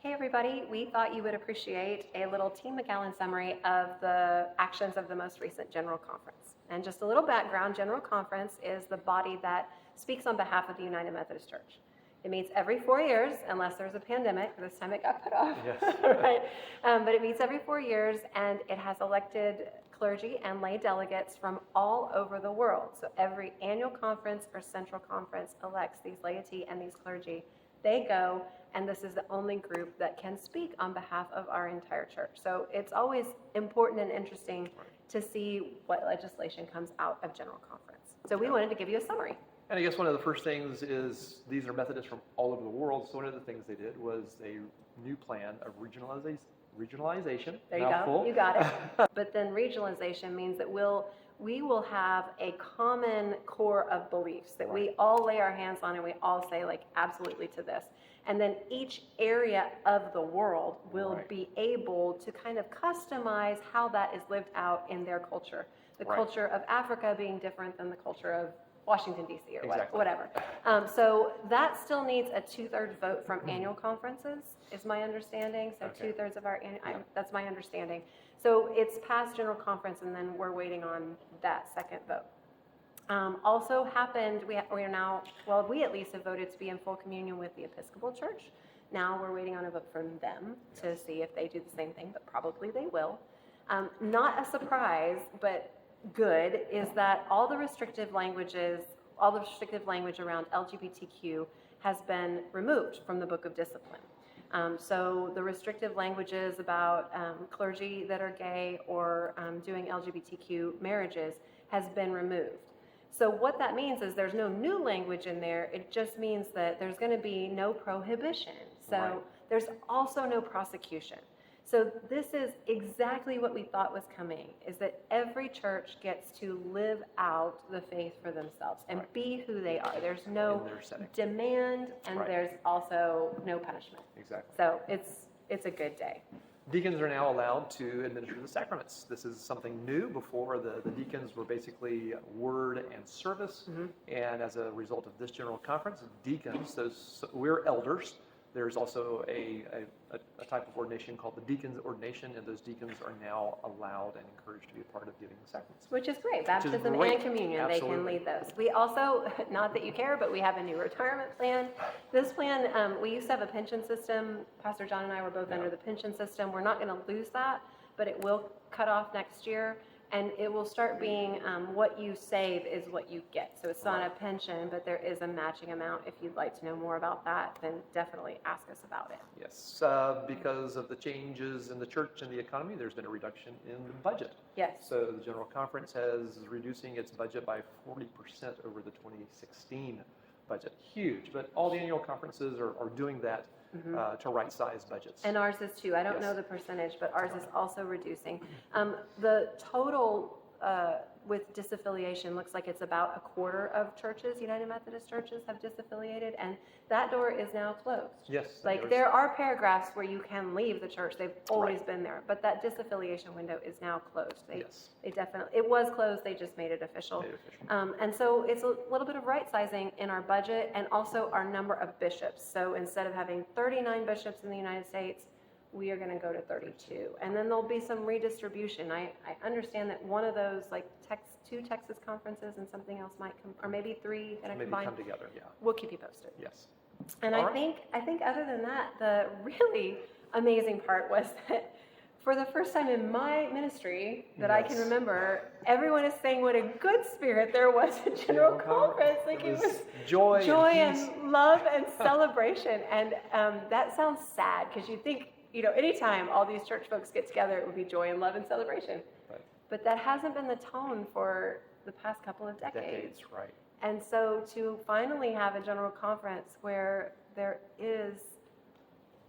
Hey everybody, we thought you would appreciate a little Team McAllen summary of the actions of the most recent General Conference. And just a little background, General Conference is the body that speaks on behalf of the United Methodist Church. It meets every 4 years, unless there's a pandemic. This time it got put off, Yes. right? But it meets every 4 years, and it has elected clergy and lay delegates from all over the world. So every annual conference or central conference elects these laity and these clergy. They go, and this is the only group that can speak on behalf of our entire church. So it's always important and interesting to see what legislation comes out of General Conference. So we wanted to give you a summary. And I guess one of the first things is these are Methodists from all over the world. So one of the things they did was a new plan of regionalization. There you go. You got it. But then regionalization means that we will have a common core of beliefs that we all lay our hands on and we all say like absolutely to this. And then each area of the world will be able to kind of customize how that is lived out in their culture. The culture of Africa being different than the culture of Washington, D.C. or whatever. So that still needs a 2/3 vote from annual conferences, is my understanding. So 2/3 of our, that's my understanding. So it's past General Conference, and then we're waiting on that second vote. Also happened, we are now, well, we at least have voted to be in full communion with the Episcopal Church. Now we're waiting on a vote from them to see if they do the same thing, but probably they will. Not a surprise, but good, is that all the restrictive language around LGBTQ has been removed from the Book of Discipline. So the restrictive languages about clergy that are gay or doing LGBTQ marriages has been removed. So what that means is there's no new language in there. It just means that there's going to be no prohibition. So there's also no prosecution. So this is exactly what we thought was coming, is that every church gets to live out the faith for themselves and be who they are. There's no demand, and there's also no punishment. Exactly. So it's a good day. Deacons are now allowed to administer the sacraments. This is something new. Before, the deacons were basically word and service. And as a result of this General Conference, deacons, we're elders. There's also a type of ordination called the deacon's ordination, and those deacons are now allowed and encouraged to be a part of giving the sacraments. Which is great. Baptism and communion, absolutely. They can lead those. We also, not that you care, but we have a new retirement plan. This plan, we used to have a pension system. Pastor John and I were both under the pension system. We're not going to lose that, but it will cut off next year. And it will start being what you save is what you get. So it's not a pension, but there is a matching amount. If you'd like to know more about that, then definitely ask us about it. Yes, because of the changes in the church and the economy, there's been a reduction in the budget. Yes. So the General Conference is reducing its budget by 40% over the 2016 budget. Huge, but all the annual conferences are doing that. To right-size budgets. And ours is too. I don't know the percentage, but ours is also reducing. The total with disaffiliation looks like it's about a quarter of churches, United Methodist churches, have disaffiliated, and that door is now closed. Yes. Like there are paragraphs where you can leave the church. They've always been there, but that disaffiliation window is now closed. They definitely, it was closed, they just made it official. And so it's a little bit of right sizing in our budget and also our number of bishops. So instead of having 39 bishops in the United States, we are going to go to 32. And then there'll be some redistribution. I understand that one of those, like 2 Texas conferences and something else might come, or maybe 3 going to combine. Come together, yeah. We'll keep you posted. Yes. And I think other than that, the really amazing part was that for the first time in my ministry that I can remember, everyone is saying what a good spirit there was at General Conference. Like it was joy and love and celebration. And that sounds sad because you think, anytime all these church folks get together, it would be joy and love and celebration. Right. But that hasn't been the tone for the past couple of decades. Right. And so to finally have a General Conference where there is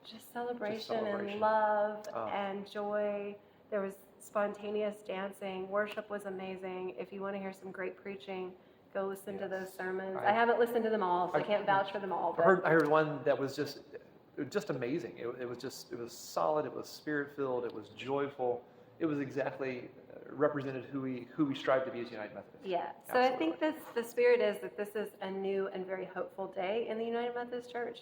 just celebration and love and joy. There was spontaneous dancing. Worship was amazing. If you want to hear some great preaching, go listen to those sermons. I haven't listened to them all, so I can't vouch for them all. But I heard one that was just amazing. It was solid. It was spirit-filled. It was joyful. It was exactly represented who we strive to be as United Methodists. Yeah. So absolutely. I think the spirit is that this is a new and very hopeful day in the United Methodist Church.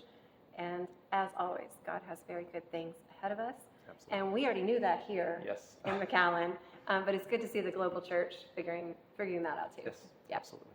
And as always, God has very good things ahead of us. Absolutely. And we already knew that here Yes. in McAllen, but it's good to see the global church figuring that out too. Yes, Yeah. absolutely.